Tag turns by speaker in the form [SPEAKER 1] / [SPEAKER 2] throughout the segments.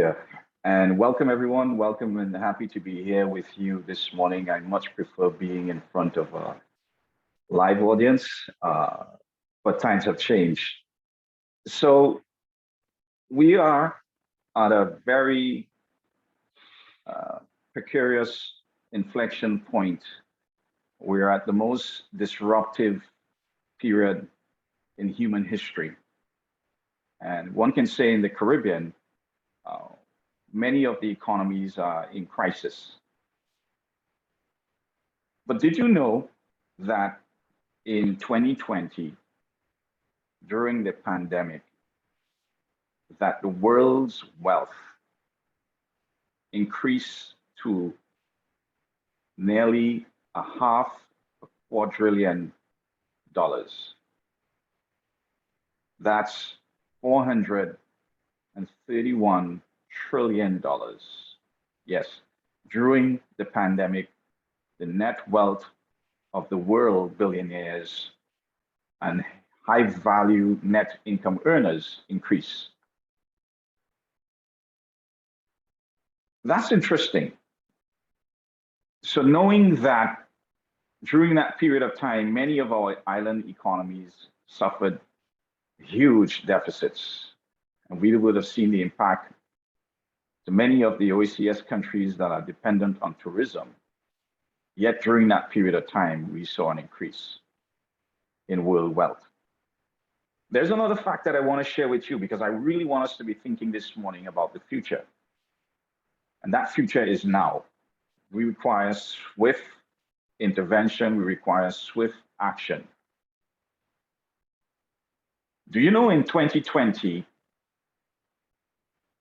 [SPEAKER 1] you. And welcome, everyone. Welcome and happy to be here with you this morning. I much prefer being in front of a live audience, but times have changed. So we are at a very precarious inflection point. We're at the most disruptive period in human history. And one can say in the Caribbean, many of the economies are in crisis. But did you know that in 2020, during the pandemic, that the world's wealth increased to nearly $500 billion. That's $431 trillion. Yes, during the pandemic, the net wealth of the world billionaires and high value net income earners increased. That's interesting. So knowing that during that period of time, many of our island economies suffered huge deficits, and we would have seen the impact to many of the OECS countries that are dependent on tourism. Yet during that period of time, we saw an increase in world wealth. There's another fact that I want to share with you because I really want us to be thinking this morning about the future. And that future is now. We require swift intervention. We require swift action. Do you know in 2020,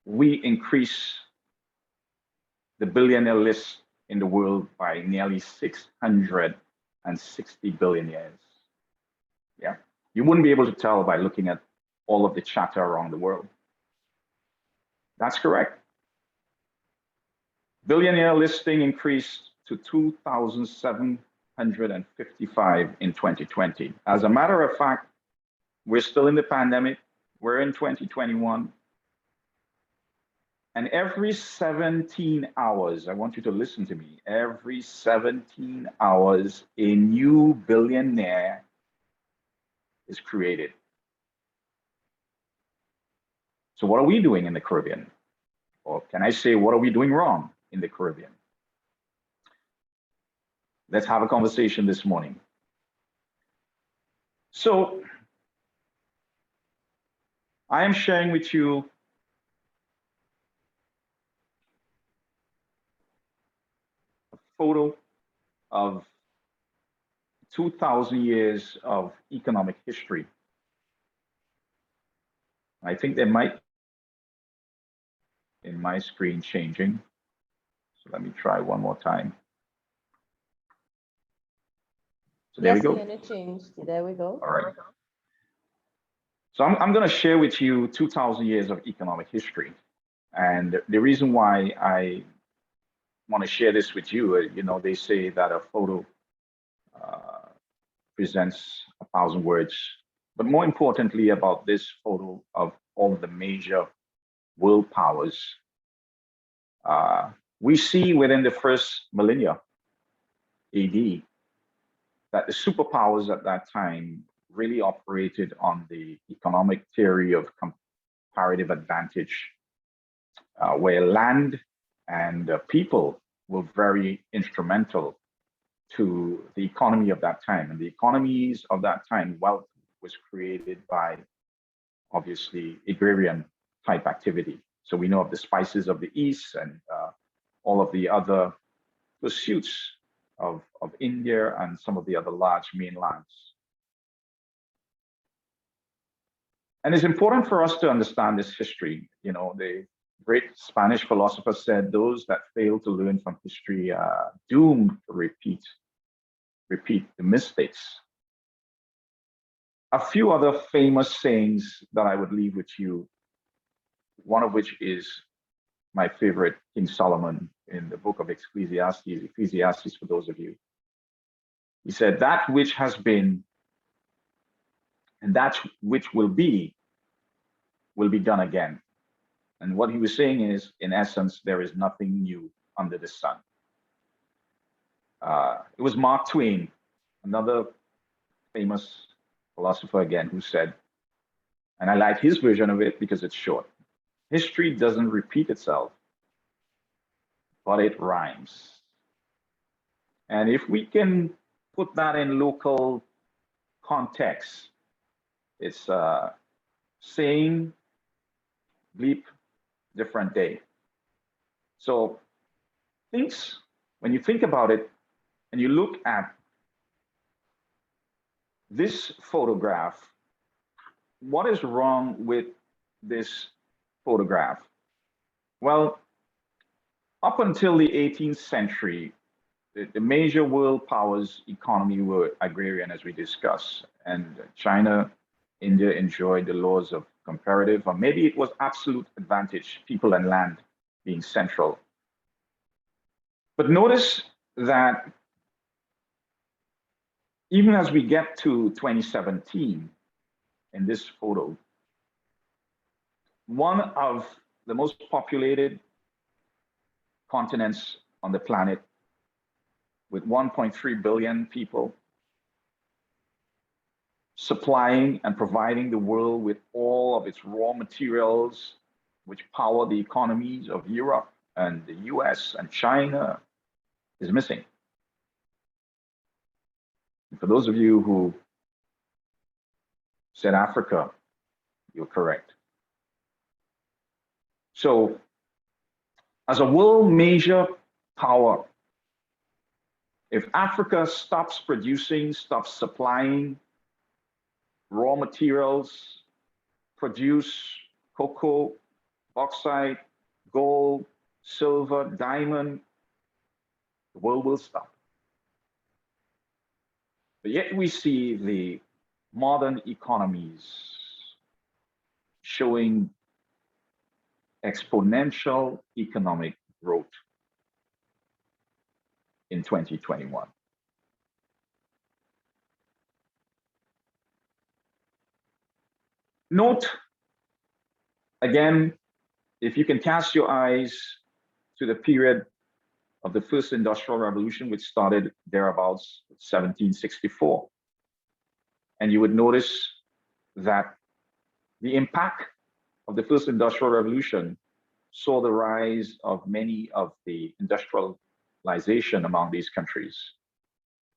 [SPEAKER 1] we increased the billionaire list in the world by nearly 660 billionaires. Yeah, you wouldn't be able to tell by looking at all of the chatter around the world. That's correct. Billionaire listing increased to 2,755 in 2020. As a matter of fact, we're still in the pandemic. We're in 2021. And every 17 hours, I want you to listen to me, every 17 hours, a new billionaire is created. So what are we doing in the Caribbean? Or can I say, what are we doing wrong in the Caribbean? Let's have a conversation this morning. So I am sharing with you photo of 2,000 years of economic history. I think there might in my screen changing. So let me try one more time. So there we go.
[SPEAKER 2] And it changed. There we go.
[SPEAKER 1] All right. So I'm going to share with you 2,000 years of economic history. And the reason why I want to share this with you, they say that a photo presents 1,000 words. But more importantly about this photo of all the major world powers, we see within the first millennia AD that the superpowers at that time really operated on the economic theory of comparative advantage, where land and people were very instrumental to the economy of that time. And the economies of that time, wealth was created by, obviously, agrarian type activity. So we know of the spices of the East and all of the other pursuits of India and some of the other large mainlands. And it's important for us to understand this history. The great Spanish philosopher said, those that fail to learn from history are doomed to repeat the mistakes. A few other famous sayings that I would leave with you, one of which is my favorite, King Solomon in the book of Ecclesiastes for those of you. He said, that which has been and that which will be done again. And what he was saying is, in essence, there is nothing new under the sun. It was Mark Twain, another famous philosopher again, who said, and I like his version of it because it's short, history doesn't repeat itself, but it rhymes. And if we can put that in local context, it's same bleep, different day. So things, when you think about it and you look at this photograph, what is wrong with this photograph? Well, up until the 18th century, the major world powers' economy were agrarian, as we discussed, and China, India enjoyed the laws of comparative, or maybe it was absolute advantage, people and land being central. But notice that even as we get to 2017, in this photo, one of the most populated continents on the planet with 1.3 billion people, supplying and providing the world with all of its raw materials, which power the economies of Europe and the US and China, is missing. And for those of you who said Africa, you're correct. So, as a world major power, if Africa stops producing, stops supplying raw materials, produce cocoa, bauxite, gold, silver, diamond, the world will stop. But yet we see the modern economies showing exponential economic growth in 2021. Note, again, if you can cast your eyes to the period of the first industrial revolution, which started thereabouts 1764, and you would notice that the impact of the first industrial revolution saw the rise of many of the industrialization among these countries.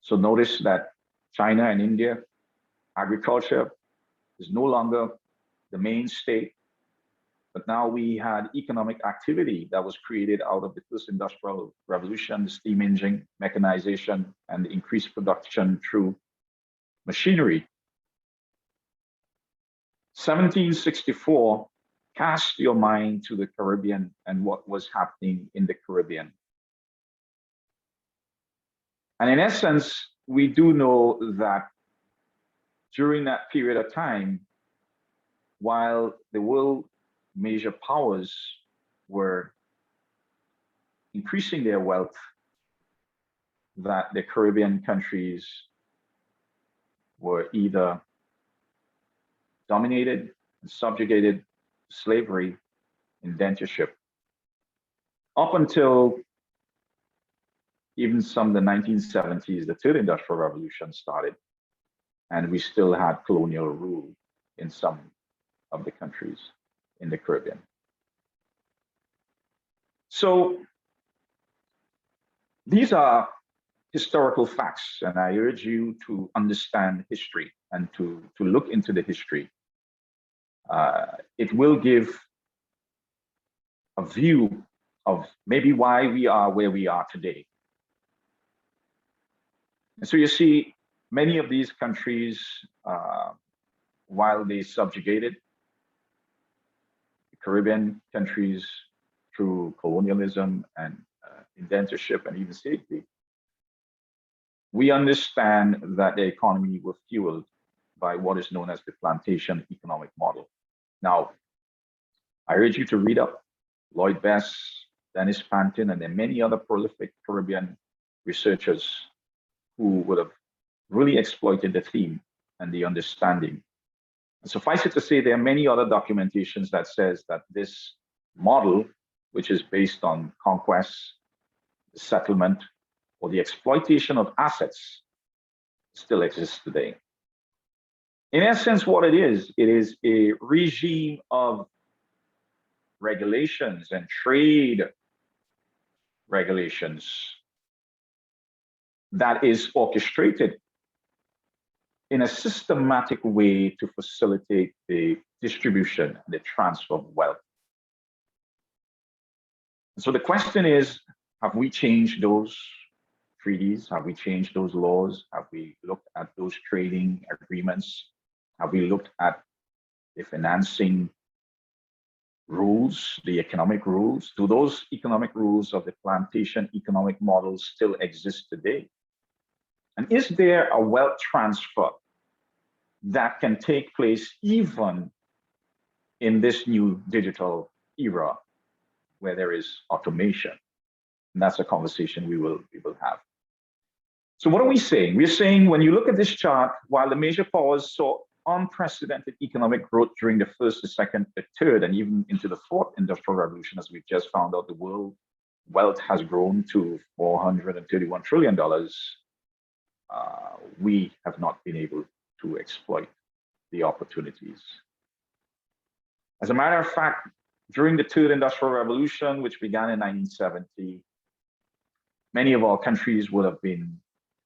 [SPEAKER 1] So notice that China and India, agriculture is no longer the mainstay, but now we had economic activity that was created out of the first industrial revolution, the steam engine, mechanization, and the increased production through machinery. 1764, cast your mind to the Caribbean and what was happening in the Caribbean. And in essence, we do know that during that period of time, while the world major powers were increasing their wealth, that the Caribbean countries were either dominated and subjugated to slavery, indentureship, up until even some of the 1970s, the third industrial revolution started, and we still had colonial rule in some of the countries in the Caribbean. So these are historical facts, and I urge you to understand history and to look into the history. It will give a view of maybe why we are where we are today. And so you see, many of these countries, while they subjugated the Caribbean countries through colonialism and indentureship and even slavery, we understand that the economy was fueled by what is known as the plantation economic model. Now, I urge you to read up Lloyd Bess, Dennis Panton, and then many other prolific Caribbean researchers who would have really exploited the theme and the understanding. And suffice it to say, there are many other documentations that says that this model, which is based on conquest, settlement, or the exploitation of assets, still exists today. In essence, what it is a regime of regulations and trade regulations that is orchestrated in a systematic way to facilitate the distribution and the transfer of wealth. And so the question is, have we changed those treaties? Have we changed those laws? Have we looked at those trading agreements? Have we looked at the financing rules, the economic rules? Do those economic rules of the plantation economic model still exist today? And is there a wealth transfer that can take place even in this new digital era where there is automation? And that's a conversation we will have. So what are we saying? We're saying when you look at this chart, while the major powers saw unprecedented economic growth during the first, the second, the third, and even into the fourth industrial revolution, as we've just found out, the world wealth has grown to $431 trillion. We have not been able to exploit the opportunities. As a matter of fact, during the third industrial revolution, which began in 1970, many of our countries would have been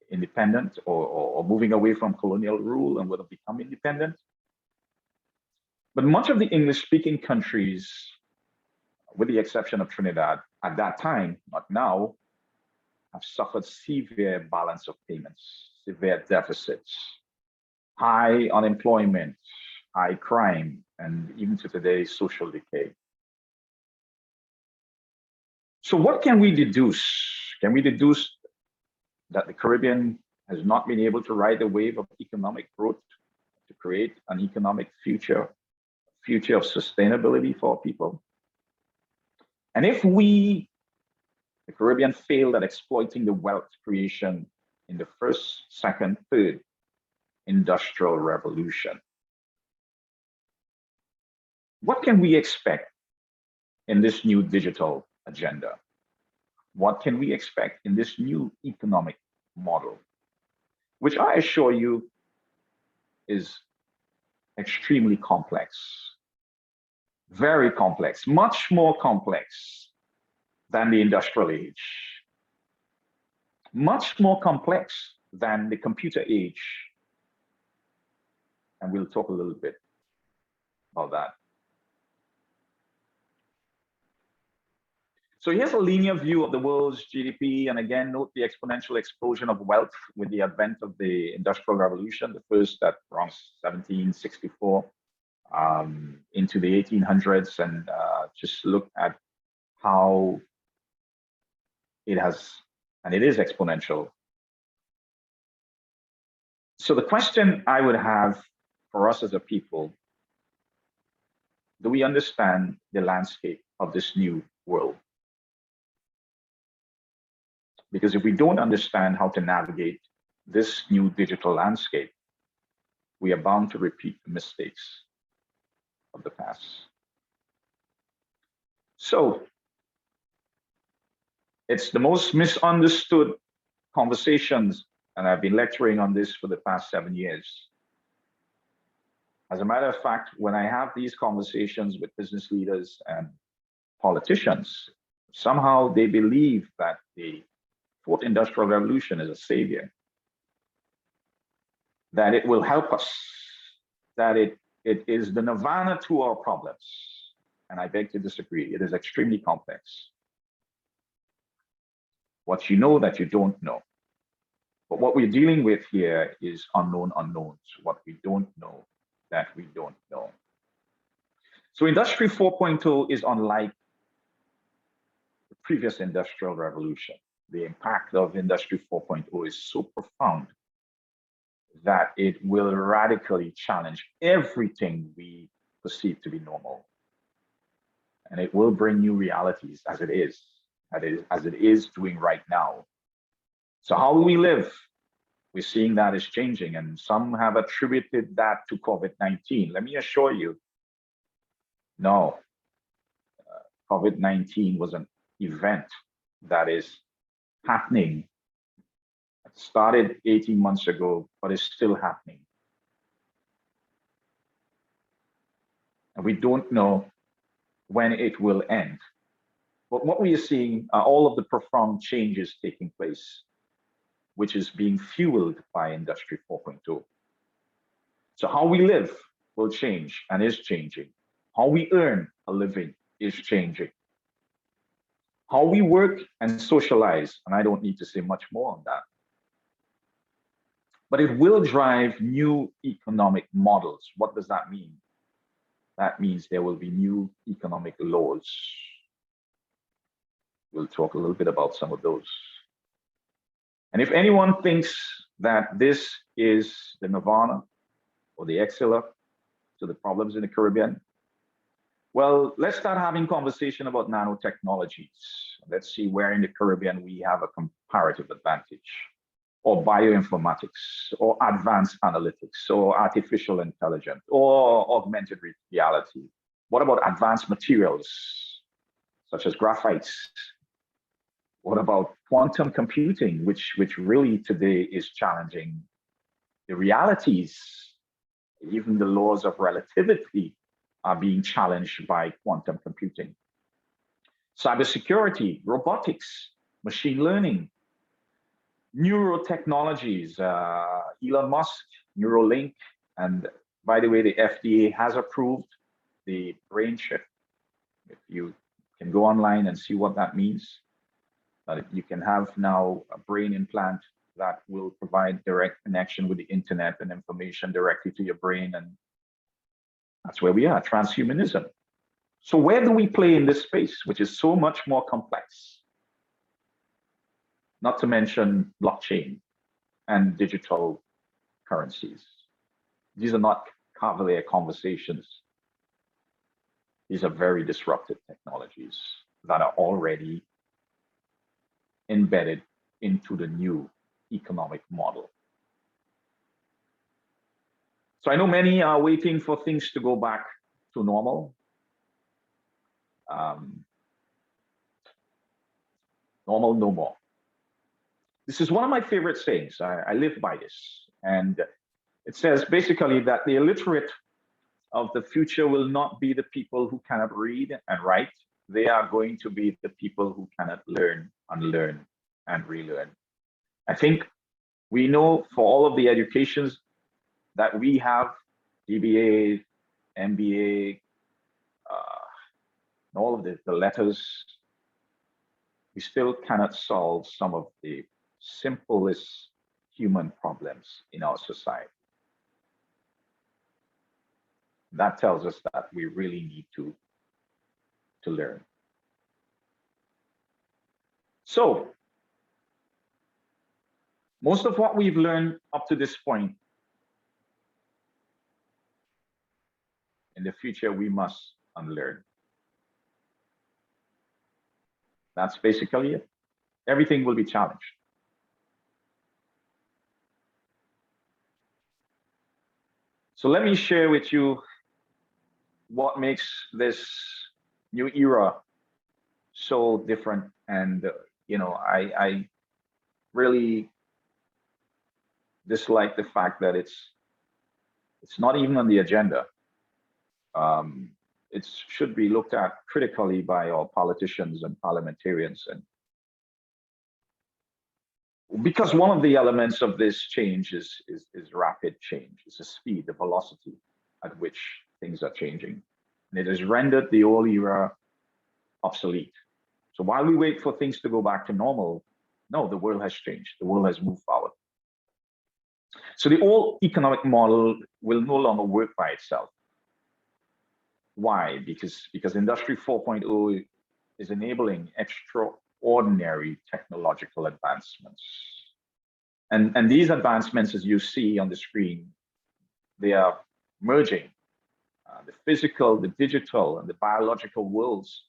[SPEAKER 1] independent or moving away from colonial rule and would have become independent. But much of the English-speaking countries, with the exception of Trinidad, at that time, not now, have suffered severe balance of payments, severe deficits, high unemployment, high crime, and even to today, social decay. So what can we deduce? Can we deduce that the Caribbean has not been able to ride the wave of economic growth to create an economic future of sustainability for people? And if we, the Caribbean, failed at exploiting the wealth creation in the first, second, third industrial revolution, what can we expect in this new digital agenda? What can we expect in this new economic model, which I assure you is extremely complex, very complex, much more complex than the industrial age, much more complex than the computer age. And we'll talk a little bit about that. So here's a linear view of the world's GDP. And again, note the exponential explosion of wealth with the advent of the Industrial Revolution, the first at around 1764 into the 1800s. And just look at how it has, and it is exponential. So the question I would have for us as a people, do we understand the landscape of this new world? Because if we don't understand how to navigate this new digital landscape, we are bound to repeat the mistakes of the past. So it's the most misunderstood conversations, and I've been lecturing on this for the past 7 years. As a matter of fact, when I have these conversations with business leaders and politicians, somehow they believe that the fourth industrial revolution is a savior, that it will help us, that it is the nirvana to our problems. And I beg to disagree. It is extremely complex. What you know that you don't know. But what we're dealing with here is unknown unknowns, what we don't know that we don't know. So Industry 4.0 is unlike the previous industrial revolution. The impact of Industry 4.0 is so profound that it will radically challenge everything we perceive to be normal. And it will bring new realities as it is doing right now. So how will we live? We're seeing that is changing, and some have attributed that to COVID-19. Let me assure you, no. COVID-19 was an event that is happening. It started 18 months ago, but is still happening. And we don't know when it will end. But what we are seeing are all of the profound changes taking place, which is being fueled by Industry 4.0. So how we live will change and is changing. How we earn a living is changing. How we work and socialize, and I don't need to say much more on that. But it will drive new economic models. What does that mean? That means there will be new economic laws. We'll talk a little bit about some of those. And if anyone thinks that this is the nirvana or the exila to the problems in the Caribbean, well, let's start having conversation about nanotechnologies. Let's see where in the Caribbean we have a comparative advantage, or bioinformatics, or advanced analytics, or artificial intelligence, or augmented reality. What about advanced materials, such as graphites? What about quantum computing, which really today is challenging the realities? Even the laws of relativity are being challenged by quantum computing. Cybersecurity, robotics, machine learning, neurotechnologies, Elon Musk, Neuralink, and by the way, the FDA has approved the brain chip. If you can go online and see what that means, you can have now a brain implant that will provide direct connection with the internet and information directly to your brain, and that's where we are, transhumanism. So where do we play in this space, which is so much more complex? Not to mention blockchain and digital currencies. These are not cavalier conversations. These are very disruptive technologies that are already embedded into the new economic model. So I know many are waiting for things to go back to normal. Normal no more. This is one of my favorite sayings. I live by this. And it says basically that the illiterate of the future will not be the people who cannot read and write. They are going to be the people who cannot learn, unlearn, and relearn. I think we know for all of the educations that we have, DBA, MBA, all of the letters, we still cannot solve some of the simplest human problems in our society. That tells us that we really need to learn. So, most of what we've learned up to this point, in the future, we must unlearn. That's basically it. Everything will be challenged. So let me share with you what makes this new era so different. And, I really dislike the fact that it's not even on the agenda. It should be looked at critically by all politicians and parliamentarians. And because one of the elements of this change is rapid change. It's the speed, the velocity at which things are changing. And it has rendered the old era obsolete. So while we wait for things to go back to normal, no, the world has changed. The world has moved forward. So the old economic model will no longer work by itself. Why? Because Industry 4.0 is enabling extraordinary technological advancements. And these advancements, as you see on the screen, they are merging the physical, the digital, and the biological worlds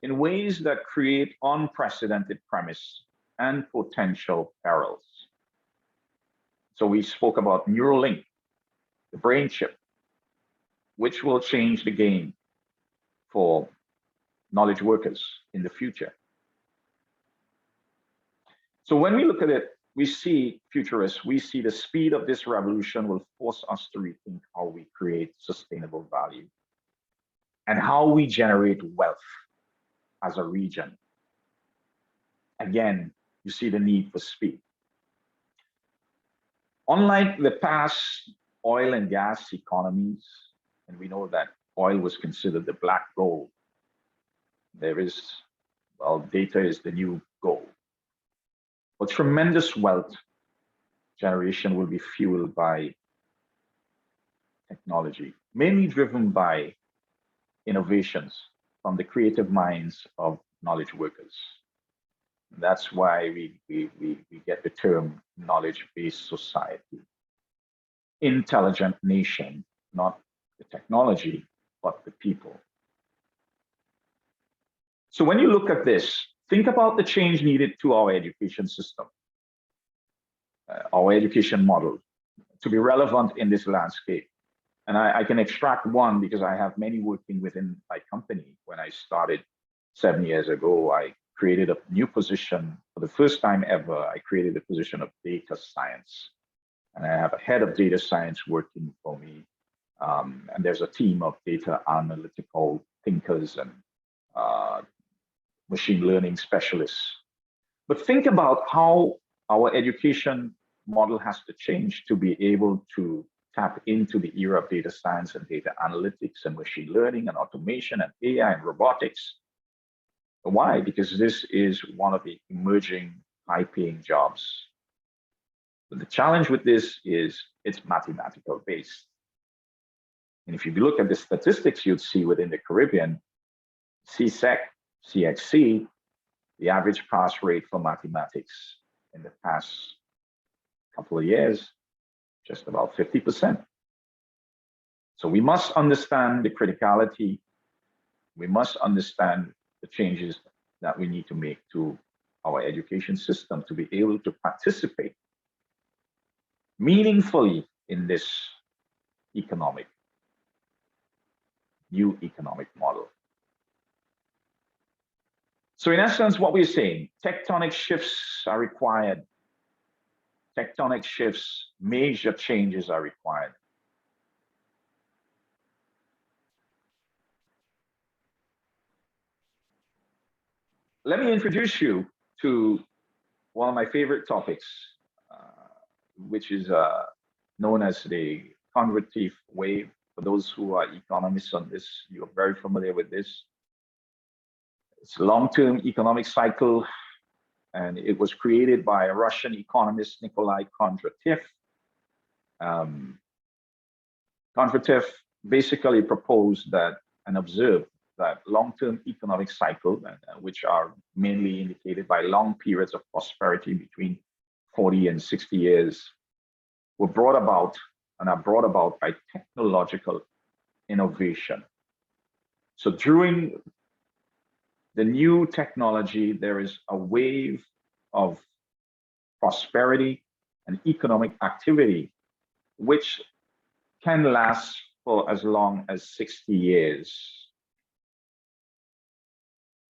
[SPEAKER 1] in ways that create unprecedented premise and potential perils. So we spoke about Neuralink, the brain chip, which will change the game for knowledge workers in the future. So when we look at it, we see futurists, we see the speed of this revolution will force us to rethink how we create sustainable value and how we generate wealth as a region. Again, you see the need for speed. Unlike the past oil and gas economies, and we know that oil was considered the black gold, there is, well, data is the new gold. But tremendous wealth generation will be fueled by technology, mainly driven by innovations from the creative minds of knowledge workers. That's why we get the term knowledge-based society. Intelligent nation, not the technology, but the people. So when you look at this, think about the change needed to our education system, our education model, to be relevant in this landscape. And I can extract one because I have many working within my company. When I started 7 years ago, I created a new position. For the first time ever, I created the position of data science. And I have a head of data science working for me. And there's a team of data analytical thinkers and machine learning specialists. But think about how our education model has to change to be able to tap into the era of data science and data analytics and machine learning and automation and AI and robotics. Why? Because this is one of the emerging high-paying jobs. But the challenge with this is it's mathematical based. And if you look at the statistics you'd see within the Caribbean, CSEC, CXC, the average pass rate for mathematics in the past couple of years, just about 50%. So we must understand the criticality. We must understand the changes that we need to make to our education system to be able to participate meaningfully in this new economic model. So in essence, what we're saying, tectonic shifts are required. Tectonic shifts, major changes are required. Let me introduce you to one of my favorite topics, which is known as the Conversative Way. For those who are economists on this, you're very familiar with this. It's a long-term economic cycle, and it was created by a Russian economist, Nikolai Kondratev. Kondratev basically proposed that and observed that long-term economic cycle, which are mainly indicated by long periods of prosperity between 40 and 60 years, were brought about and are brought about by technological innovation. So during the new technology, there is a wave of prosperity and economic activity, which can last for as long as 60 years.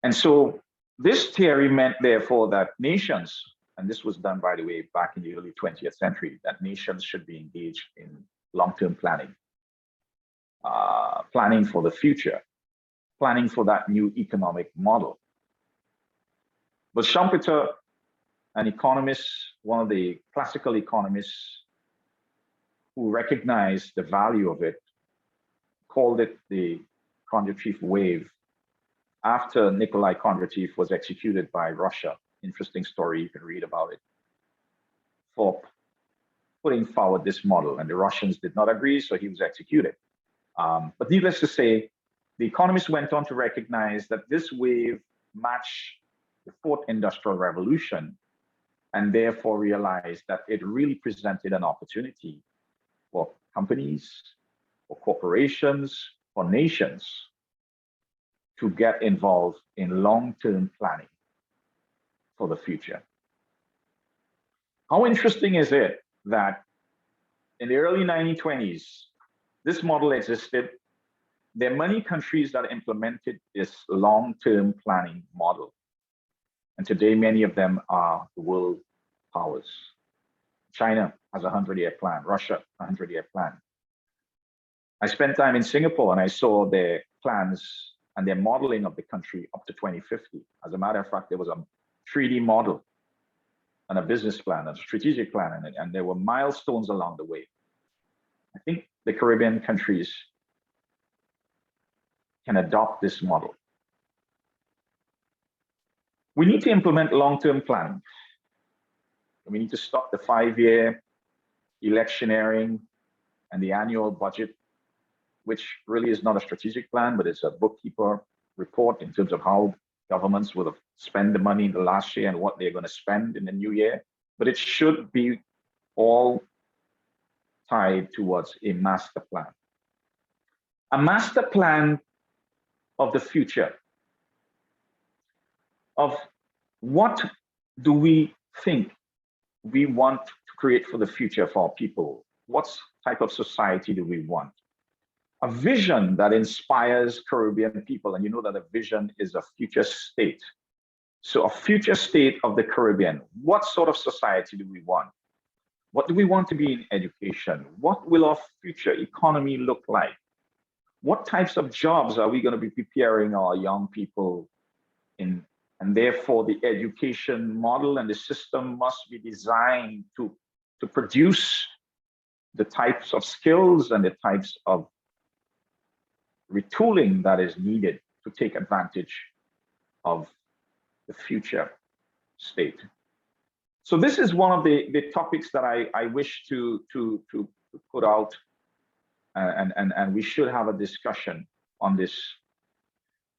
[SPEAKER 1] And so this theory meant, therefore, that nations, and this was done, by the way, back in the early 20th century, that nations should be engaged in long-term planning, planning for the future, planning for that new economic model. But Schumpeter, an economist, one of the classical economists who recognized the value of it, called it the Kondratev wave after Nikolai Kondratev was executed by Russia. Interesting story, you can read about it, for putting forward this model. And the Russians did not agree, so he was executed. But needless to say, the economists went on to recognize that this wave matched the fourth industrial revolution, and therefore realized that it really presented an opportunity for companies, for corporations, for nations to get involved in long-term planning for the future. How interesting is it that in the early 1920s, this model existed. there are many countries that implemented this long-term planning model. And today, many of them are the world powers. China has a 100-year plan, Russia, a 100-year plan. I spent time in Singapore and I saw their plans and their modeling of the country up to 2050. As a matter of fact, there was a 3D model and a business plan, a strategic plan, and there were milestones along the way. I think the Caribbean countries can adopt this model. We need to implement long-term planning. We need to stop the 5-year electioneering and the annual budget, which really is not a strategic plan, but it's a bookkeeper report in terms of how governments will have spent the money in the last year and what they're going to spend in the new year. But it should be all tied towards a master plan. A master plan of the future, of what do we think we want to create for the future for our people? What type of society do we want? A vision that inspires Caribbean people, and you know that a vision is a future state. So a future state of the Caribbean. What sort of society do we want? What do we want to be in education? What will our future economy look like? What types of jobs are we going to be preparing our young people in? And therefore, the education model and the system must be designed to produce the types of skills and the types of retooling that is needed to take advantage of the future state. So this is one of the topics that I wish to put out, and we should have a discussion on this.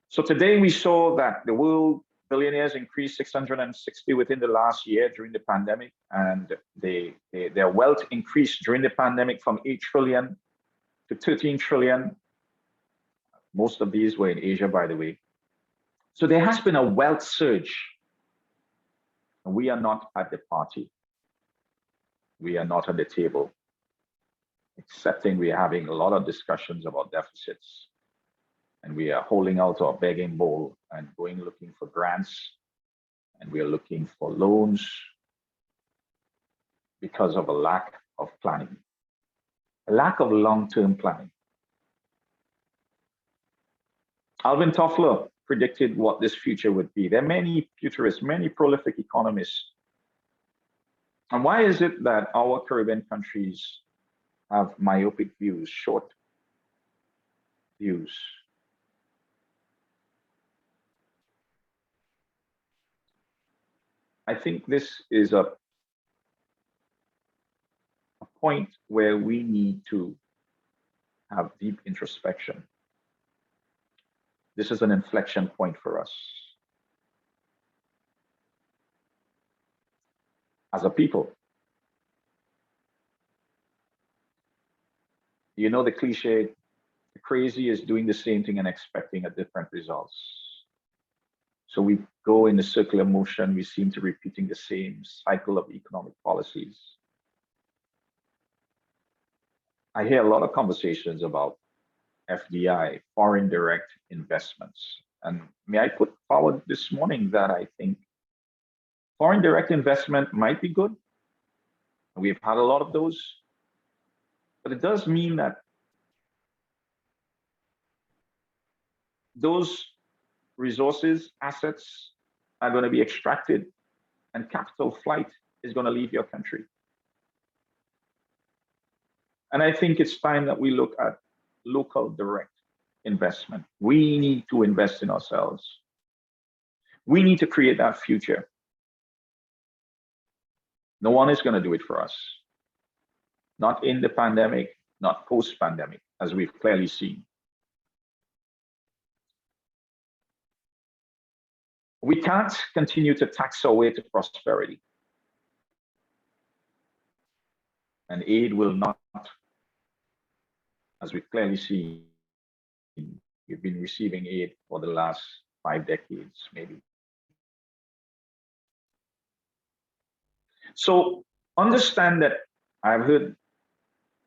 [SPEAKER 1] So today we saw that the world billionaires increased 660 within the last year during the pandemic, and their wealth increased during the pandemic from 8 trillion to 13 trillion. Most of these were in Asia, by the way. So there has been a wealth surge. And we are not at the party. We are not at the table, excepting we are having a lot of discussions about deficits. And we are holding out our begging bowl and going looking for grants. And we are looking for loans because of a lack of planning, a lack of long-term planning. Alvin Toffler predicted what this future would be. There are many futurists, many prolific economists. And why is it that our Caribbean countries have myopic views, short views? I think this is a point where we need to have deep introspection. This is an inflection point for us as a people. You know the cliche, the crazy is doing the same thing and expecting a different results. So we go in a circular motion, we seem to repeating the same cycle of economic policies. I hear a lot of conversations about FDI, foreign direct investments. And may I put forward this morning that I think foreign direct investment might be good. We've had a lot of those, but it does mean that those resources, assets are going to be extracted and capital flight is going to leave your country. And I think it's time that we look at local direct investment. We need to invest in ourselves. We need to create that future. No one is going to do it for us. Not in the pandemic, not post-pandemic, as we've clearly seen. We can't continue to tax our way to prosperity. And aid will not, as we've clearly seen, we've been receiving aid for the last 5 decades, maybe. So understand that I've heard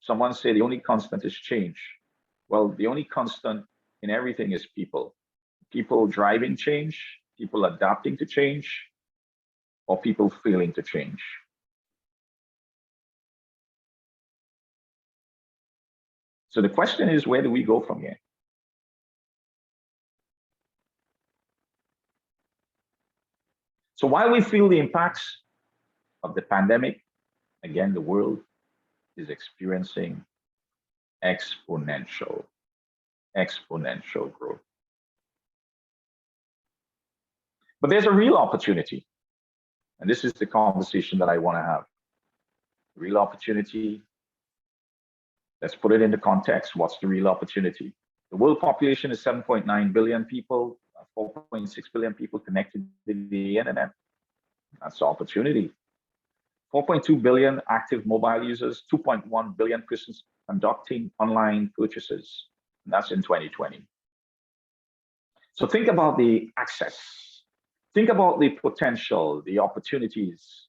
[SPEAKER 1] someone say the only constant is change. Well, the only constant in everything is people. People driving change, people adapting to change, or people failing to change. So the question is, where do we go from here? So while we feel the impacts of the pandemic, again, the world is experiencing exponential growth. But there's a real opportunity. And this is the conversation that I want to have. Real opportunity. Let's put it into context. What's the real opportunity? The world population is 7.9 billion people, 4.6 billion people connected to the internet. That's the opportunity. 4.2 billion active mobile users, 2.1 billion persons conducting online purchases. And that's in 2020. So think about the access. Think about the potential, the opportunities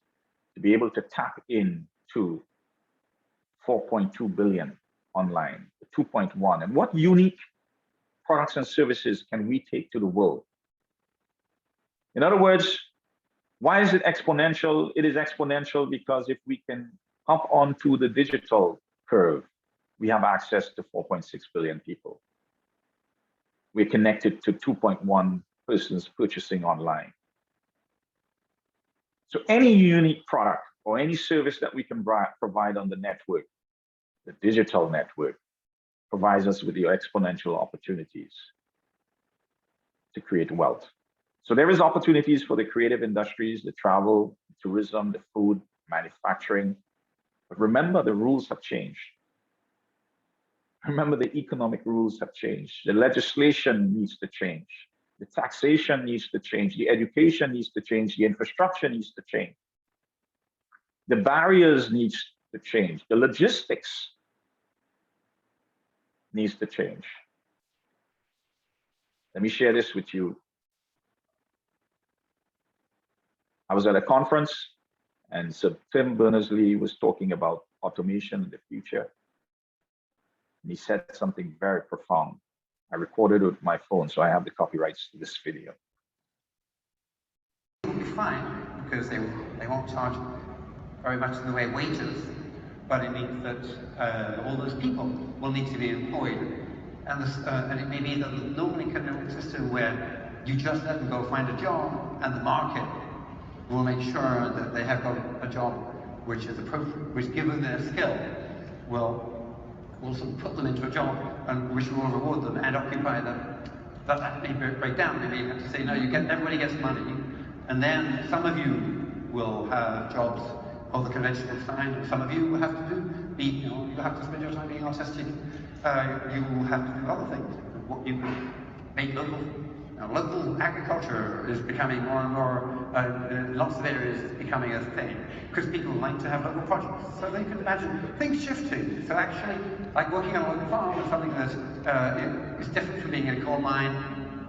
[SPEAKER 1] to be able to tap into 4.2 billion online, 2.1, and what unique products and services can we take to the world? In other words, why is it exponential? It is exponential because if we can hop onto the digital curve, we have access to 4.6 billion people. We're connected to 2.1 persons purchasing online. So any unique product or any service that we can provide on the network, the digital network, provides us with the exponential opportunities to create wealth. So there is opportunities for the creative industries, the travel, tourism, the food, manufacturing. But remember, the rules have changed. Remember, the economic rules have changed. The legislation needs to change. The taxation needs to change. The education needs to change. The infrastructure needs to change. The barriers needs to change. The logistics needs to change. Let me share this with you. I was at a conference and Sir Tim Berners-Lee was talking about automation in the future. And he said something very profound. I recorded it with my phone, so I have the copyrights to this video.
[SPEAKER 2] It'll be fine because they won't charge very much in the way of wages, but it means that all those people will need to be employed. And it may be that normally can have a system where you just let them go find a job and the market will make sure that they have got a job which is appropriate, which given their skill will also put them into a job and which will reward them and occupy them. That may break down. Maybe you have to say, no, everybody gets money, and then some of you will have jobs of the conventional kind, and some of you will have to you have to spend your time being artistic. You will have to do other things. What you make local. Local agriculture is becoming more and more, lots of areas is becoming a thing, because people like to have local projects. So they can imagine things shifting. So actually, like working on a local farm is something that is different from being in a coal mine,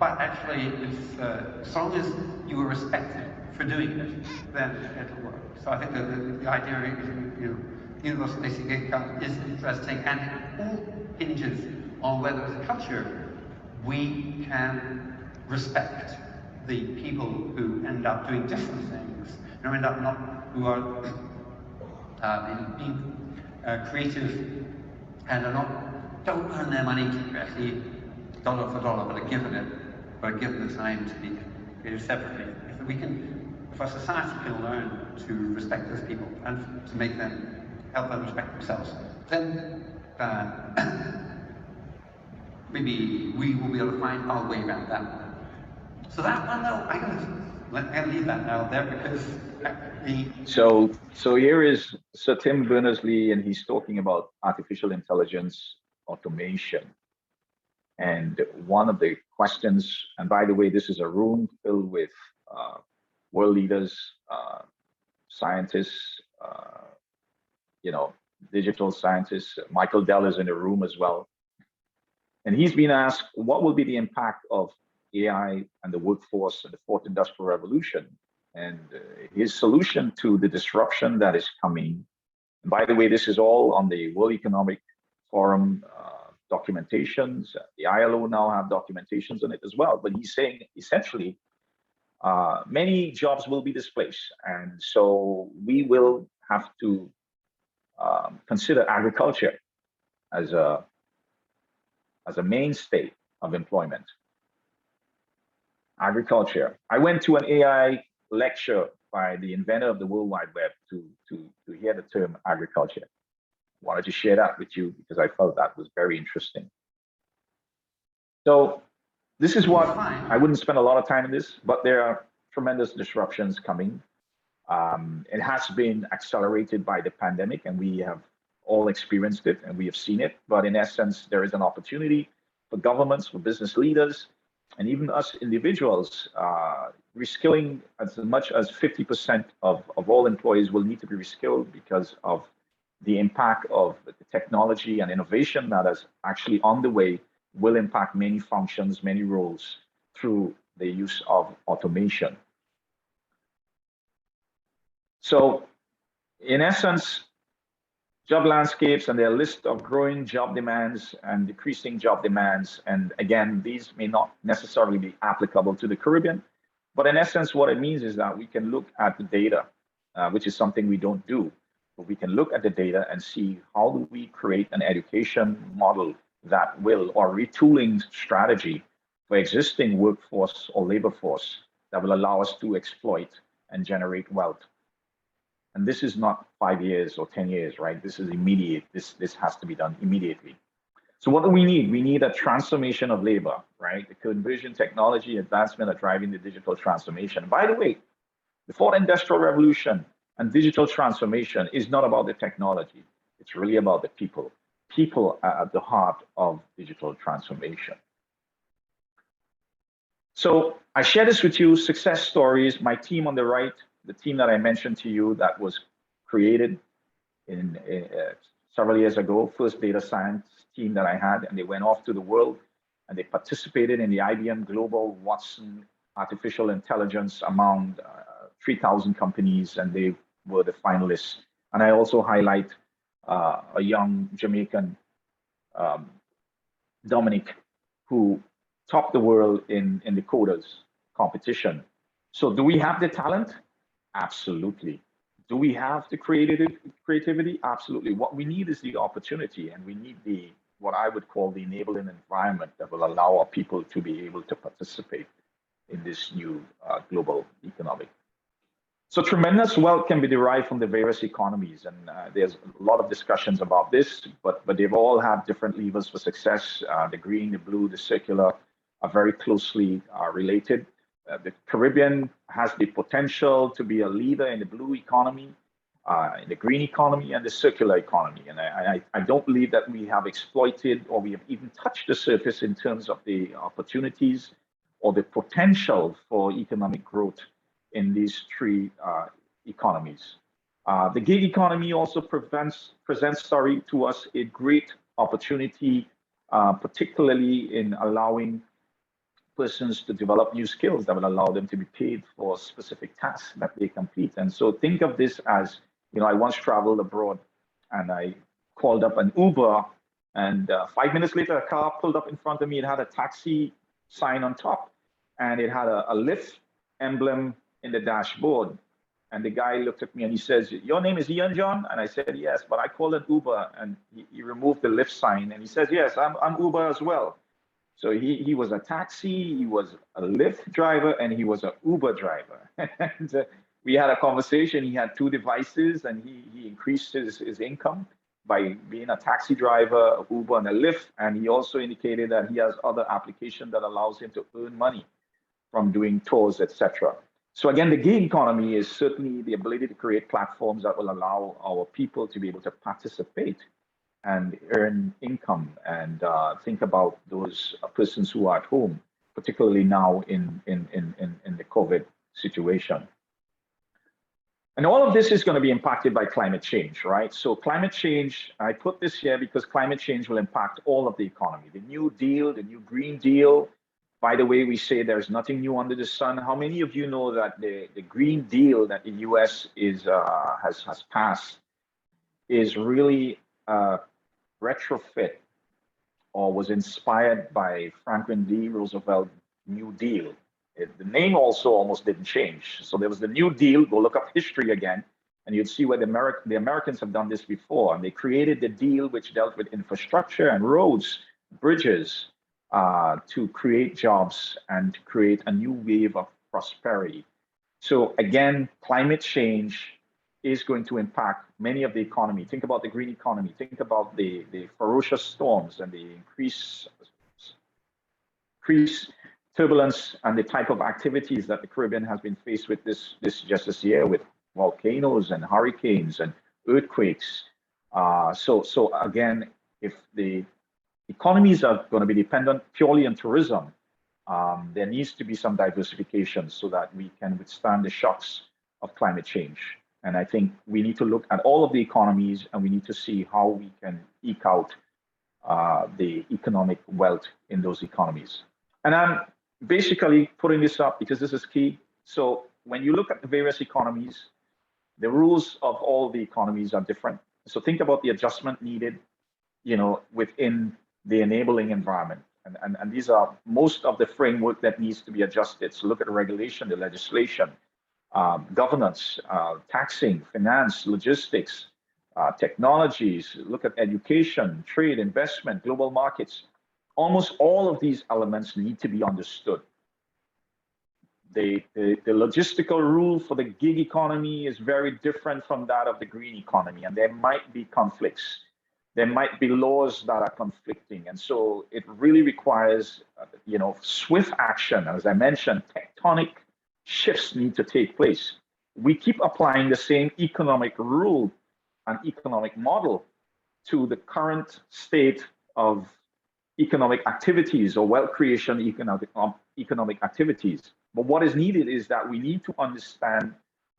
[SPEAKER 2] but actually, it's, as long as you are respected for doing it, then it'll work. So I think that the idea is, universal basic income is interesting, and it all hinges on whether as a culture we can respect the people who end up doing different things, who who are being creative and don't earn their money directly, dollar for dollar, but are given the time to be creative separately. If our society can learn to respect those people and to help them respect themselves, then maybe we will be able to find our way around that. So that one, though, I'm going to leave that now there because
[SPEAKER 1] So here is Sir Tim Berners-Lee, and he's talking about artificial intelligence automation. And one of the questions, and by the way, this is a room filled with world leaders, scientists, digital scientists. Michael Dell is in the room as well. And he's been asked, what will be the impact of AI and the workforce and the fourth industrial revolution? And his solution to the disruption that is coming, and by the way, this is all on the World Economic Forum documentations. The ILO now have documentations on it as well. But he's saying essentially, many jobs will be displaced, and so we will have to consider agriculture as a mainstay of employment. Agriculture. I went to an AI lecture by the inventor of the World Wide Web to hear the term agriculture. Wanted to share that with you because I felt that was very interesting. So this is what I wouldn't spend a lot of time in this, but there are tremendous disruptions coming. It has been accelerated by the pandemic, and we have all experienced it and we have seen it. But in essence, there is an opportunity for governments, for business leaders, and even us individuals. Reskilling as much as 50% of all employees will need to be reskilled because of the impact of the technology and innovation that is actually on the way will impact many functions, many roles through the use of automation. So in essence, job landscapes and their list of growing job demands and decreasing job demands. And again, these may not necessarily be applicable to the Caribbean, but in essence, what it means is that we can look at the data, which is something we don't do. But we can look at the data and see how do we create an education model that will, or retooling strategy for existing workforce or labor force that will allow us to exploit and generate wealth. And this is not 5 years or 10 years, right? This is immediate. This has to be done immediately. So what do we need? We need a transformation of labor, right? The conversion technology advancement are driving the digital transformation. By the way, the fourth industrial revolution and digital transformation is not about the technology. It's really about the people. People are at the heart of digital transformation. So I share this with you, success stories. My team on the right, the team that I mentioned to you that was created in several years ago, first data science team that I had, and they went off to the world and they participated in the IBM Global Watson Artificial Intelligence among 3,000 companies, and they were the finalists. And I also highlight a young Jamaican, Dominic, who topped the world in the coders competition. So do we have the talent? Absolutely. Do we have the creativity? Absolutely. What we need is the opportunity, and we need the, what I would call the enabling environment that will allow our people to be able to participate in this new global economic. So tremendous wealth can be derived from the various economies, and there's a lot of discussions about this, but they've all have different levers for success. The green, the blue, the circular are very closely related. The Caribbean has the potential to be a leader in the blue economy, in the green economy, and the circular economy. And I don't believe that we have exploited or we have even touched the surface in terms of the opportunities or the potential for economic growth in these three economies. The gig economy also presents to us a great opportunity, particularly in allowing persons to develop new skills that will allow them to be paid for specific tasks that they complete. And so think of this as, you know, I once traveled abroad and I called up an Uber, and 5 minutes later, a car pulled up in front of me. It had a taxi sign on top, and it had a Lyft emblem in the dashboard. And the guy looked at me and he says, "Your name is Ian John?" And I said, "Yes, but I called it Uber." And he removed the Lyft sign and he says, "Yes, I'm Uber as well." So he was a taxi, he was a Lyft driver, and he was an Uber driver. And we had a conversation. He had two devices, and he increased his income by being a taxi driver, a Uber, and a Lyft. And he also indicated that he has other applications that allows him to earn money from doing tours, etc. So again, the gig economy is certainly the ability to create platforms that will allow our people to be able to participate and earn income, and think about those persons who are at home, particularly now in the COVID situation. And all of this is going to be impacted by climate change, right? So climate change, I put this here because climate change will impact all of the economy. The New Deal, the New Green Deal. By the way, we say there's nothing new under the sun. How many of you know that the Green Deal that the US has passed is really retrofit or was inspired by Franklin D. Roosevelt New Deal. The name also almost didn't change. So there was the New Deal. Go look up history again, and you'd see where the Americans have done this before. And they created the deal which dealt with infrastructure and roads, bridges, to create jobs and to create a new wave of prosperity. So again, climate change is going to impact many of the economy. Think about the green economy. Think about the ferocious storms and the increased turbulence and the type of activities that the Caribbean has been faced with just this year, with volcanoes and hurricanes and earthquakes. So again, if the economies are going to be dependent purely on tourism, there needs to be some diversification so that we can withstand the shocks of climate change. And I think we need to look at all of the economies, and we need to see how we can eke out the economic wealth in those economies. And I'm basically putting this up because this is key. So when you look at the various economies, the rules of all the economies are different. So think about the adjustment needed, within the enabling environment. And these are most of the framework that needs to be adjusted. So look at the regulation, the legislation, governance, taxing, finance, logistics, technologies, look at education, trade, investment, global markets. Almost all of these elements need to be understood. The logistical rule for the gig economy is very different from that of the green economy, and there might be conflicts. There might be laws that are conflicting. And so it really requires, swift action. As I mentioned, tectonic shifts need to take place. We keep applying the same economic rule and economic model to the current state of economic activities or wealth creation economic activities. But what is needed is that we need to understand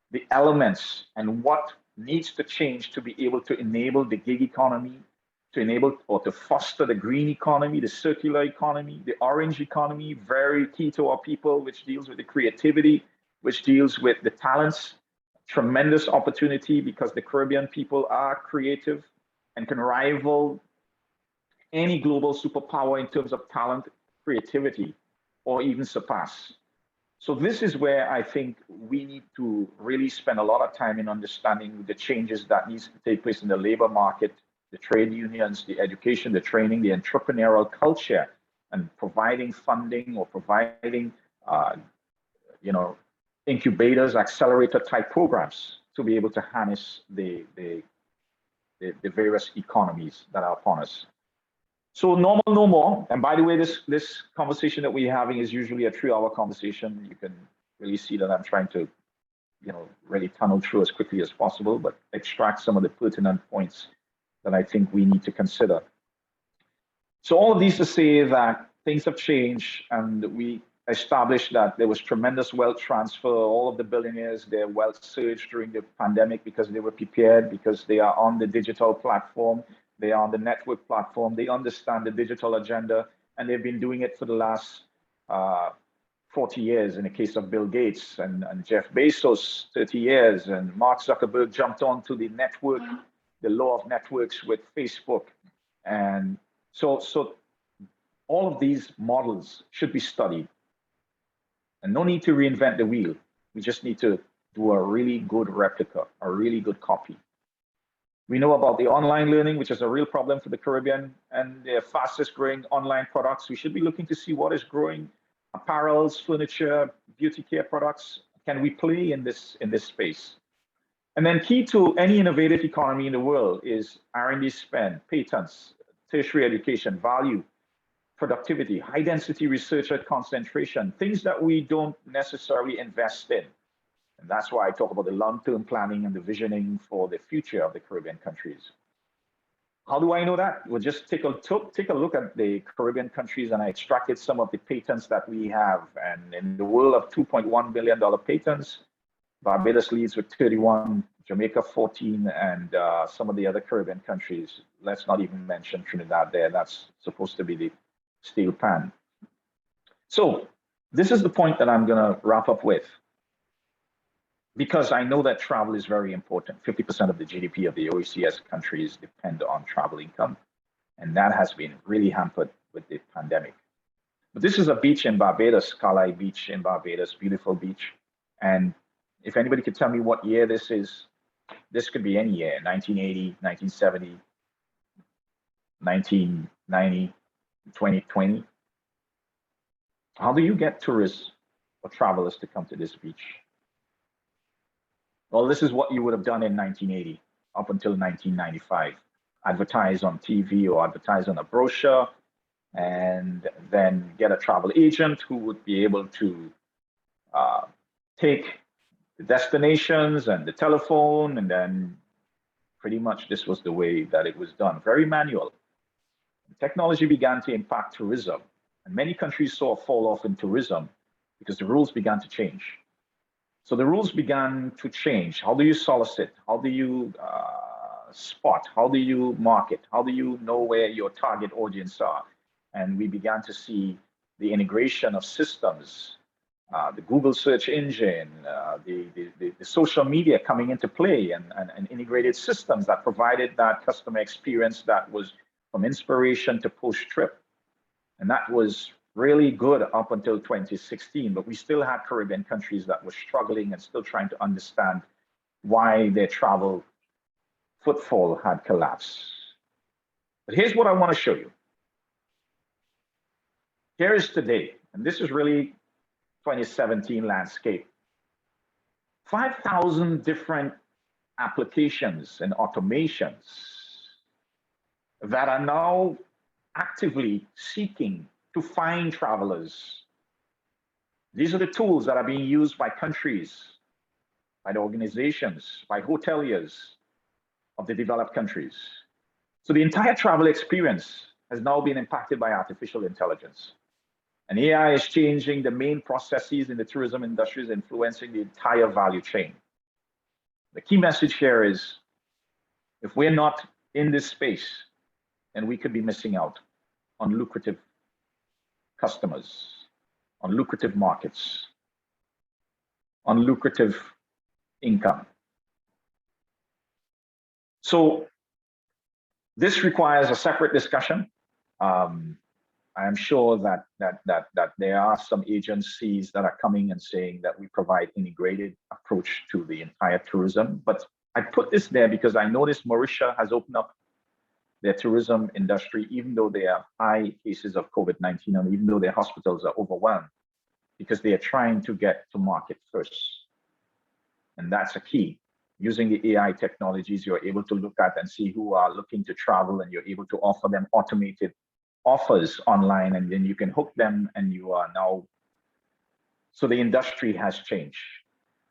[SPEAKER 1] the elements and what needs to change to be able to enable the gig economy, to enable or to foster the green economy, the circular economy, the orange economy, very key to our people, which deals with the creativity, which deals with the talents. Tremendous opportunity because the Caribbean people are creative and can rival any global superpower in terms of talent, creativity, or even surpass. So this is where I think we need to really spend a lot of time in understanding the changes that needs to take place in the labor market, the trade unions, the education, the training, the entrepreneurial culture, and providing funding or providing, incubators, accelerator type programs to be able to harness the various economies that are upon us. So normal, no more. And by the way, this conversation that we're having is usually a 3-hour conversation. You can really see that I'm trying to, really tunnel through as quickly as possible, but extract some of the pertinent points that I think we need to consider. So all of these to say that things have changed, and we established that there was tremendous wealth transfer. All of the billionaires, their wealth surged during the pandemic because they were prepared, because they are on the digital platform. They are on the network platform. They understand the digital agenda, and they've been doing it for the last 40 years in the case of Bill Gates and Jeff Bezos, 30 years. And Mark Zuckerberg jumped onto the network, the law of networks with Facebook. And so all of these models should be studied. And no need to reinvent the wheel. We just need to do a really good replica, a really good copy. We know about the online learning, which is a real problem for the Caribbean, and their fastest growing online products. We should be looking to see what is growing: apparels, furniture, beauty care products. Can we play in this space? And then key to any innovative economy in the world is R&D spend, patents, tertiary education, value, productivity, high density research at concentration, things that we don't necessarily invest in. And that's why I talk about the long-term planning and the visioning for the future of the Caribbean countries. How do I know that? Well, just take a look at the Caribbean countries, and I extracted some of the patents that we have. And in the world of $2.1 billion patents, Barbados leads with 31, Jamaica 14, and some of the other Caribbean countries. Let's not even mention Trinidad there. That's supposed to be the steel pan. So this is the point that I'm going to wrap up with, because I know that travel is very important. 50% of the GDP of the OECS countries depend on travel income. And that has been really hampered with the pandemic. But this is a beach in Barbados, Calais Beach in Barbados, beautiful beach. And if anybody could tell me what year this is, this could be any year, 1980, 1970, 1990, 2020. How do you get tourists or travelers to come to this beach? Well, this is what you would have done in 1980 up until 1995. Advertise on TV or advertise on a brochure, and then get a travel agent who would be able to take the destinations and the telephone, and then pretty much this was the way that it was done, very manual. Technology began to impact tourism, and many countries saw a fall off in tourism because the rules began to change. So the rules began to change. How do you solicit? How do you spot? How do you market? How do you know where your target audience are? And we began to see the integration of systems, the Google search engine, the social media coming into play, and integrated systems that provided that customer experience that was from inspiration to post-trip. And that was really good up until 2016, but we still had Caribbean countries that were struggling and still trying to understand why their travel footfall had collapsed. But here's what I want to show you. Here is today, and this is really 2017 landscape. 5,000 different applications and automations that are now actively seeking to find travelers. These are the tools that are being used by countries, by the organizations, by hoteliers of the developed countries. So the entire travel experience has now been impacted by artificial intelligence. And AI is changing the main processes in the tourism industry, is influencing the entire value chain. The key message here is, if we're not in this space, then we could be missing out on lucrative customers, on lucrative markets, on lucrative income. So this requires a separate discussion. I am sure that there are some agencies that are coming and saying that we provide integrated approach to the entire tourism. But I put this there because I noticed Mauritius has opened up their tourism industry, even though there are high cases of COVID-19 and even though their hospitals are overwhelmed, because they are trying to get to market first. And that's a key. Using the AI technologies, you're able to look at and see who are looking to travel, and you're able to offer them automated offers online, and then you can hook them, and you are now, so the industry has changed.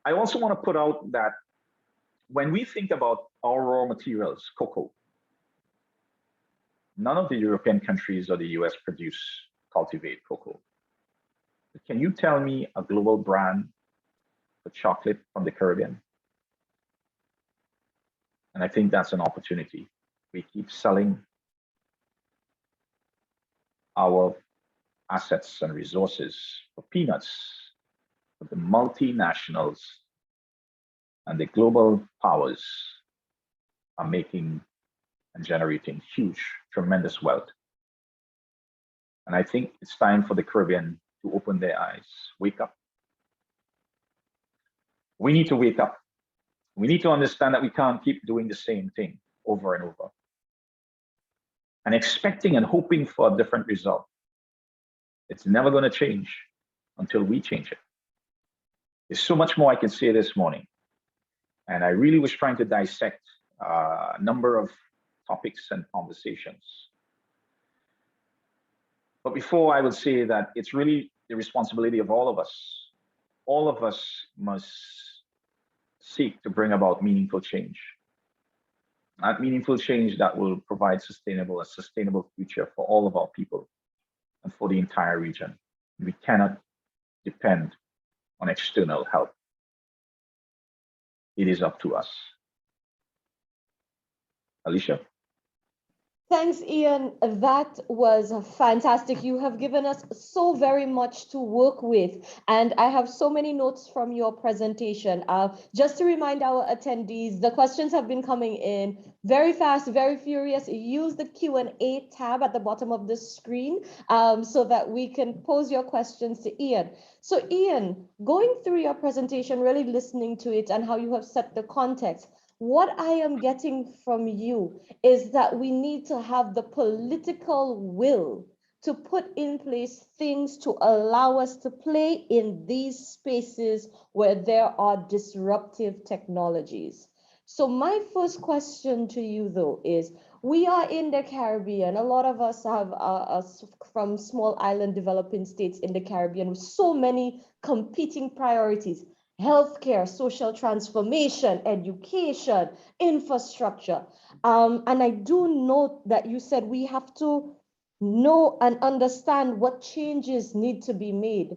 [SPEAKER 1] I also want to put out that when we think about our raw materials, cocoa, none of the European countries or the US cultivate cocoa. But can you tell me a global brand for chocolate from the Caribbean? And I think that's an opportunity. We keep selling our assets and resources for peanuts, but the multinationals and the global powers are making and generating huge, tremendous wealth. And I think it's time for the Caribbean to open their eyes, wake up. We need to wake up. We need to understand that we can't keep doing the same thing over and over and expecting and hoping for a different result. It's never going to change until we change it. There's so much more I can say this morning. And I really was trying to dissect a number of topics and conversations. But before, I would say that it's really the responsibility of all of us. All of us must seek to bring about meaningful change. That meaningful change that will provide a sustainable future for all of our people and for the entire region. We cannot depend on external help. It is up to us. Alicia?
[SPEAKER 3] Thanks, Ian. That was fantastic. You have given us so very much to work with, and I have so many notes from your presentation. Just to remind our attendees, the questions have been coming in very fast, very furious. Use the Q&A tab at the bottom of the screen so that we can pose your questions to Ian. So Ian, going through your presentation, really listening to it and how you have set the context, what I am getting from you is that we need to have the political will to put in place things to allow us to play in these spaces where there are disruptive technologies. So my first question to you, though, is we are in the Caribbean. A lot of us have us from small island developing states in the Caribbean with so many competing priorities. Healthcare, social transformation, education, infrastructure. And I do note that you said we have to know and understand what changes need to be made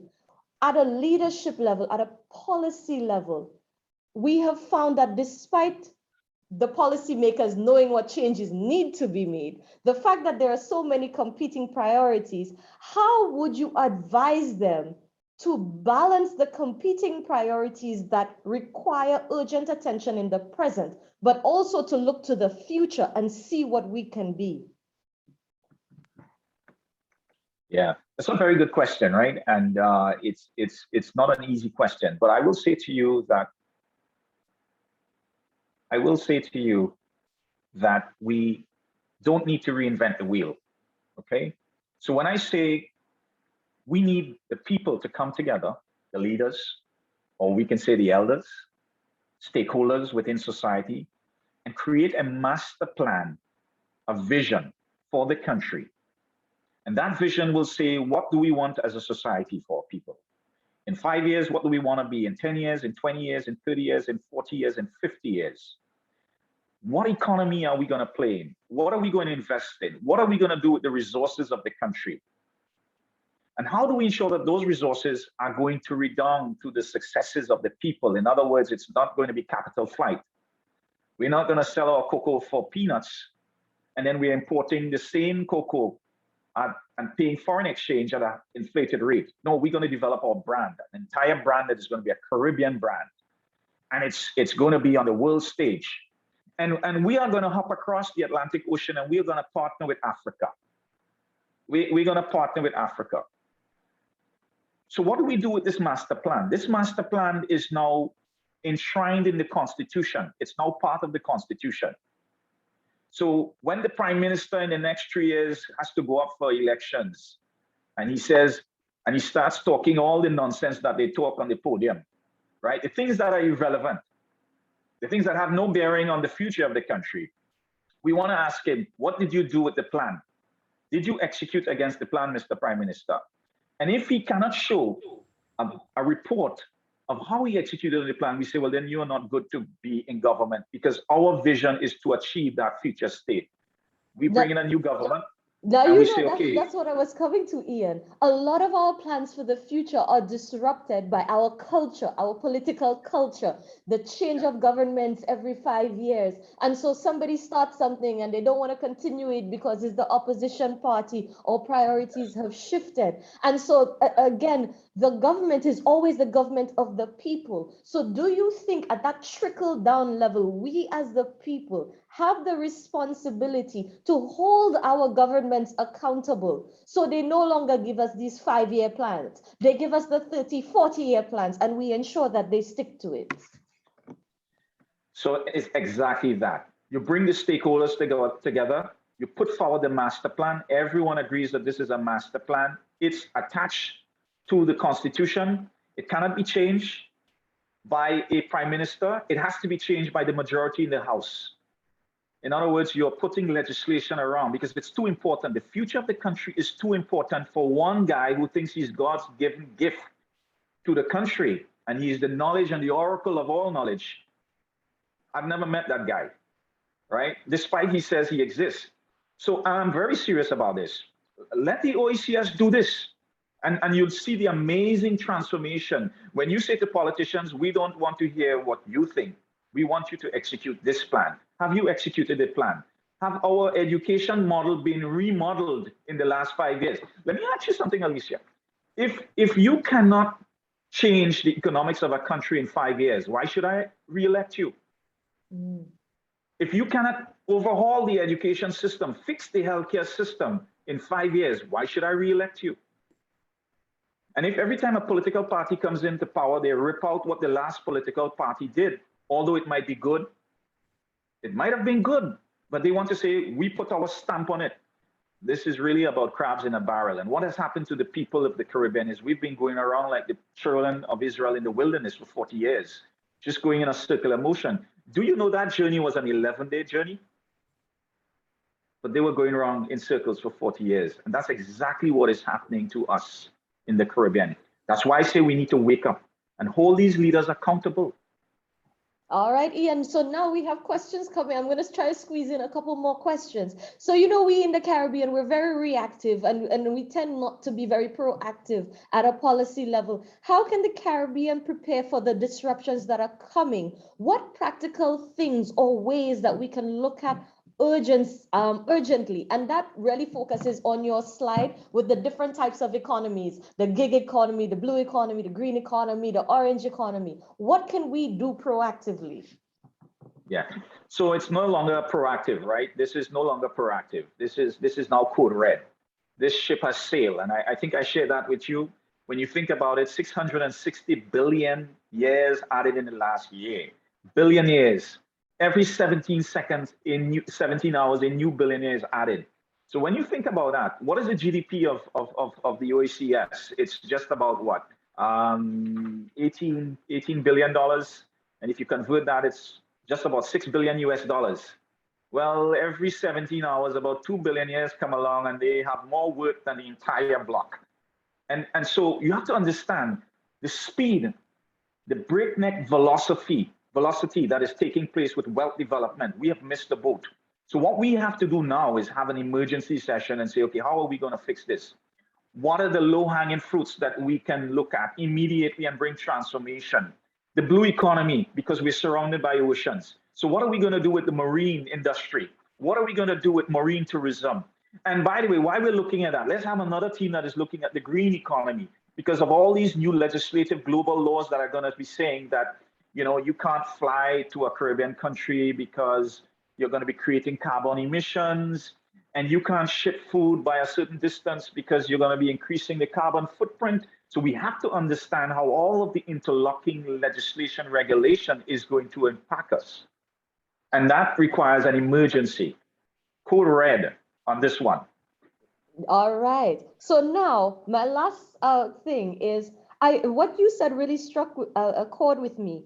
[SPEAKER 3] at a leadership level, at a policy level. We have found that despite the policymakers knowing what changes need to be made, the fact that there are so many competing priorities, how would you advise them to balance the competing priorities that require urgent attention in the present, but also to look to the future and see what we can be?
[SPEAKER 1] Yeah, that's a very good question, right? And it's not an easy question, but I will say to you that we don't need to reinvent the wheel. Okay, so when I say we need the people to come together, the leaders, or we can say the elders, stakeholders within society, and create a master plan, a vision for the country. And that vision will say, what do we want as a society for people? In 5 years, what do we want to be? In 10 years, in 20 years, in 30 years, in 40 years, in 50 years? What economy are we going to play in? What are we going to invest in? What are we going to do with the resources of the country? And how do we ensure that those resources are going to redound to the successes of the people? In other words, it's not going to be capital flight. We're not going to sell our cocoa for peanuts, and then we're importing the same cocoa and paying foreign exchange at an inflated rate. No, we're going to develop our brand, an entire brand that is going to be a Caribbean brand. And it's going to be on the world stage. And we are going to hop across the Atlantic Ocean, and we're going to partner with Africa. We're going to partner with Africa. So what do we do with this master plan? This master plan is now enshrined in the Constitution. It's now part of the Constitution. So when the Prime Minister in the next 3 years has to go up for elections, and he says, and he starts talking all the nonsense that they talk on the podium, right? The things that are irrelevant, the things that have no bearing on the future of the country. We want to ask him, what did you do with the plan? Did you execute against the plan, Mr. Prime Minister? And if he cannot show a report of how he executed the plan, we say, well, then you are not good to be in government, because our vision is to achieve that future state. We bring in a new government.
[SPEAKER 3] Now, you know, that's what I was coming to, Ian. A lot of our plans for the future are disrupted by our culture, our political culture, the change of governments every 5 years. And so somebody starts something and they don't want to continue it because it's the opposition party or priorities have shifted. And so again, the government is always the government of the people. So do you think at that trickle down level, we as the people have the responsibility to hold our governments accountable, so they no longer give us these 5-year plans? They give us the 30, 40-year plans, and we ensure that they stick to it.
[SPEAKER 1] So it's exactly that. You bring the stakeholders together, you put forward the master plan. Everyone agrees that this is a master plan. It's attached to the Constitution. It cannot be changed by a prime minister. It has to be changed by the majority in the House. In other words, you're putting legislation around because it's too important. The future of the country is too important for one guy who thinks he's God's given gift to the country, and he's the knowledge and the oracle of all knowledge. I've never met that guy, right? Despite he says he exists. So I'm very serious about this. Let the OECS do this, and you'll see the amazing transformation. When you say to politicians, we don't want to hear what you think. We want you to execute this plan. Have you executed the plan? have our education model been remodeled in the last 5 years? Let me ask you something, Alicia. If you cannot change the economics of a country in 5 years, why should I re-elect you? If you cannot overhaul the education system, fix the healthcare system in 5 years, why should I re-elect you? And if every time a political party comes into power, they rip out what the last political party did, although it might be good, it might have been good, but they want to say, we put our stamp on it. This is really about crabs in a barrel. And what has happened to the people of the Caribbean is we've been going around like the children of Israel in the wilderness for 40 years, just going in a circular motion. Do you know that journey was an 11-day journey? But they were going around in circles for 40 years. And that's exactly what is happening to us in the Caribbean. That's why I say we need to wake up and hold these leaders accountable.
[SPEAKER 3] All right, Ian. So now we have questions coming. I'm going to try to squeeze in a couple more questions. So, you know, we in the Caribbean, we're very reactive and we tend not to be very proactive at a policy level. How can the Caribbean prepare for the disruptions that are coming? What practical things or ways that we can look at urgently? And that really focuses on your slide with the different types of economies, the gig economy, the blue economy, the green economy, the orange economy. What can we do proactively?
[SPEAKER 1] Yeah, so it's no longer proactive, right? This is no longer proactive. This is now code red. This ship has sailed. And I think I shared that with you. When you think about it, 660 billion years added in the last year. Billion years. Every 17 seconds in 17 hours, a new billion years added. So when you think about that, what is the GDP of the OECS? It's just about what? $18 billion. And if you convert that, it's just about $6 billion US. Well, every 17 hours, about 2 billion years come along and they have more work than the entire block. And so you have to understand the speed, the breakneck velocity that is taking place with wealth development. We have missed the boat. So what we have to do now is have an emergency session and say, okay, how are we going to fix this? What are the low-hanging fruits that we can look at immediately and bring transformation? The blue economy, because we're surrounded by oceans. So what are we going to do with the marine industry? What are we going to do with marine tourism? And by the way, while we're looking at that, let's have another team that is looking at the green economy, because of all these new legislative global laws that are going to be saying that, you know, you can't fly to a Caribbean country because you're going to be creating carbon emissions, and you can't ship food by a certain distance because you're going to be increasing the carbon footprint. So we have to understand how all of the interlocking legislation regulation is going to impact us. And that requires an emergency. Code red on this one.
[SPEAKER 3] All right. So now my last thing is, what you said really struck a chord with me.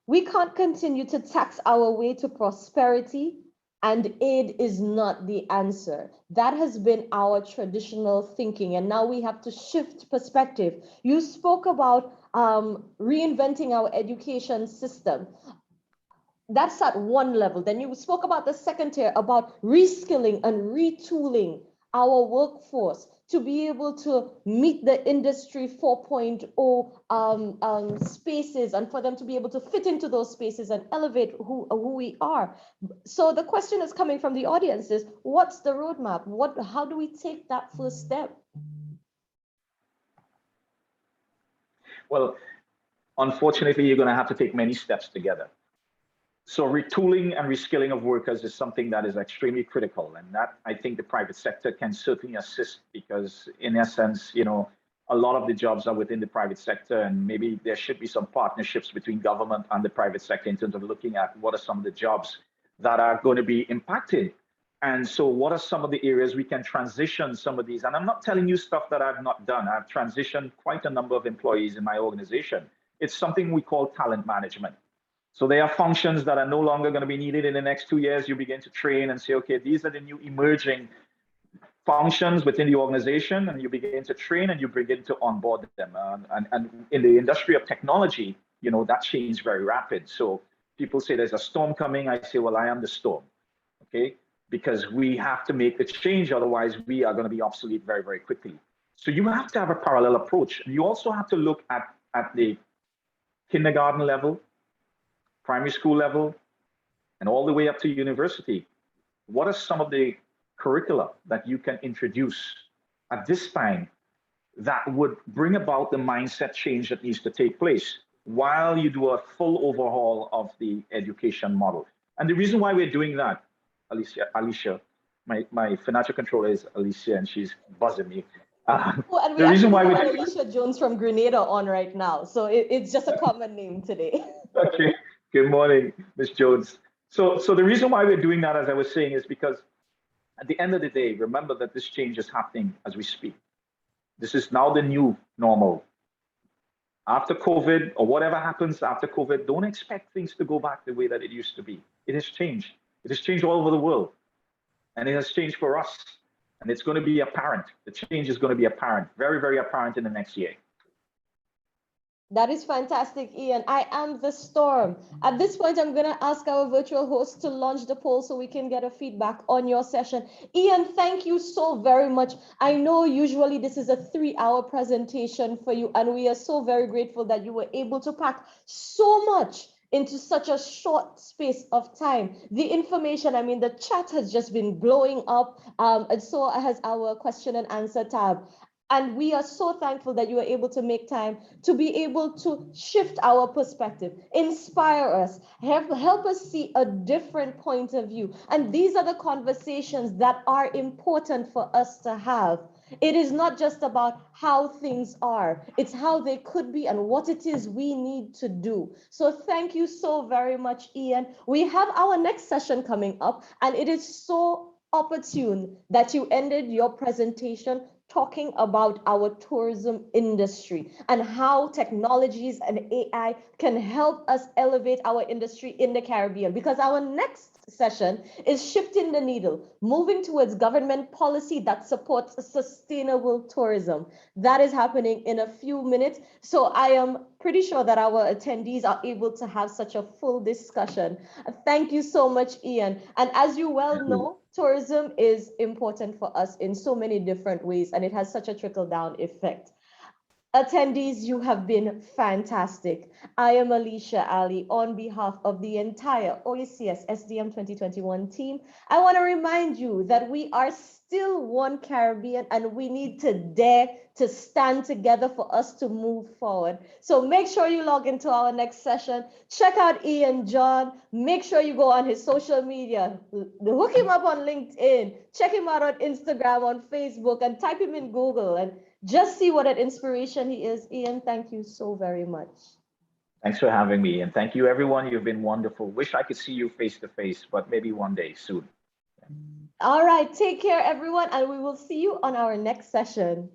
[SPEAKER 3] We can't continue to tax our way to prosperity, and aid is not the answer. That has been our traditional thinking, and now we have to shift perspective. You spoke about reinventing our education system. That's at one level. Then you spoke about the second tier, about reskilling and retooling our workforce to be able to meet the industry 4.0 spaces, and for them to be able to fit into those spaces and elevate who we are. So the question is coming from the audience is, what's the roadmap? How do we take that first step?
[SPEAKER 1] Well, unfortunately, you're going to have to take many steps together. So retooling and reskilling of workers is something that is extremely critical, and that I think the private sector can certainly assist, because in essence, you know, a lot of the jobs are within the private sector, and maybe there should be some partnerships between government and the private sector in terms of looking at what are some of the jobs that are going to be impacted. And so what are some of the areas we can transition some of these? And I'm not telling you stuff that I've not done. I've transitioned quite a number of employees in my organization. It's something we call talent management. So there are functions that are no longer going to be needed in the next 2 years. You begin to train and say, okay, these are the new emerging functions within the organization, and you begin to train and you begin to onboard them. And in the industry of technology, you know, that change is very rapid. So people say there's a storm coming. I say, well, I am the storm, okay? Because we have to make the change. Otherwise, we are going to be obsolete very, very quickly. So you have to have a parallel approach. You also have to look at the kindergarten level, primary school level, and all the way up to university. what are some of the curricula that you can introduce at this time that would bring about the mindset change that needs to take place while you do a full overhaul of the education model? And the reason why we're doing that, Alicia, my financial controller is Alicia, and she's buzzing me.
[SPEAKER 3] And we
[SPEAKER 1] The reason why we
[SPEAKER 3] have Alicia Jones from Grenada on right now, so it's just a common name today.
[SPEAKER 1] Okay. Good morning, Ms. Jones. So the reason why we're doing that, as I was saying, is because at the end of the day, remember that this change is happening as we speak. This is now the new normal. After COVID, or whatever happens after COVID, don't expect things to go back the way that it used to be. It has changed. It has changed all over the world. And it has changed for us. And it's going to be apparent. The change is going to be apparent, very, very apparent in the next year.
[SPEAKER 3] That is fantastic, Ian. I am the storm. At this point, I'm going to ask our virtual host to launch the poll so we can get a feedback on your session. Ian, thank you so very much. I know usually this is a 3-hour presentation for you, and we are so very grateful that you were able to pack so much into such a short space of time. The information, I mean, the chat has just been blowing up, and so has our question and answer tab. And we are so thankful that you are able to make time to be able to shift our perspective, inspire us, help us see a different point of view. And these are the conversations that are important for us to have. It is not just about how things are, it's how they could be and what it is we need to do. So thank you so very much, Ian. We have our next session coming up, and it is so opportune that you ended your presentation talking about our tourism industry and how technologies and AI can help us elevate our industry in the Caribbean, because our next session is shifting the needle, moving towards government policy that supports sustainable tourism. That is happening in a few minutes. So I am pretty sure that our attendees are able to have such a full discussion. Thank you so much, Ian. And as you well know, tourism is important for us in so many different ways, and it has such a trickle-down effect. Attendees, you have been fantastic. I am Alicia Ali on behalf of the entire OECS SDM 2021 team. I want to remind you that we are still one Caribbean, and we need to dare to stand together for us to move forward. So make sure you log into our next session. Check out Ian John. Make sure you go on his social media. Hook him up on LinkedIn. Check him out on Instagram, on Facebook, and type him in Google and just see what an inspiration he is. Ian, thank you so very much.
[SPEAKER 1] Thanks for having me. And thank you, everyone. You've been wonderful. Wish I could see you face to face, but maybe one day soon.
[SPEAKER 3] All right. Take care, everyone. And we will see you on our next session.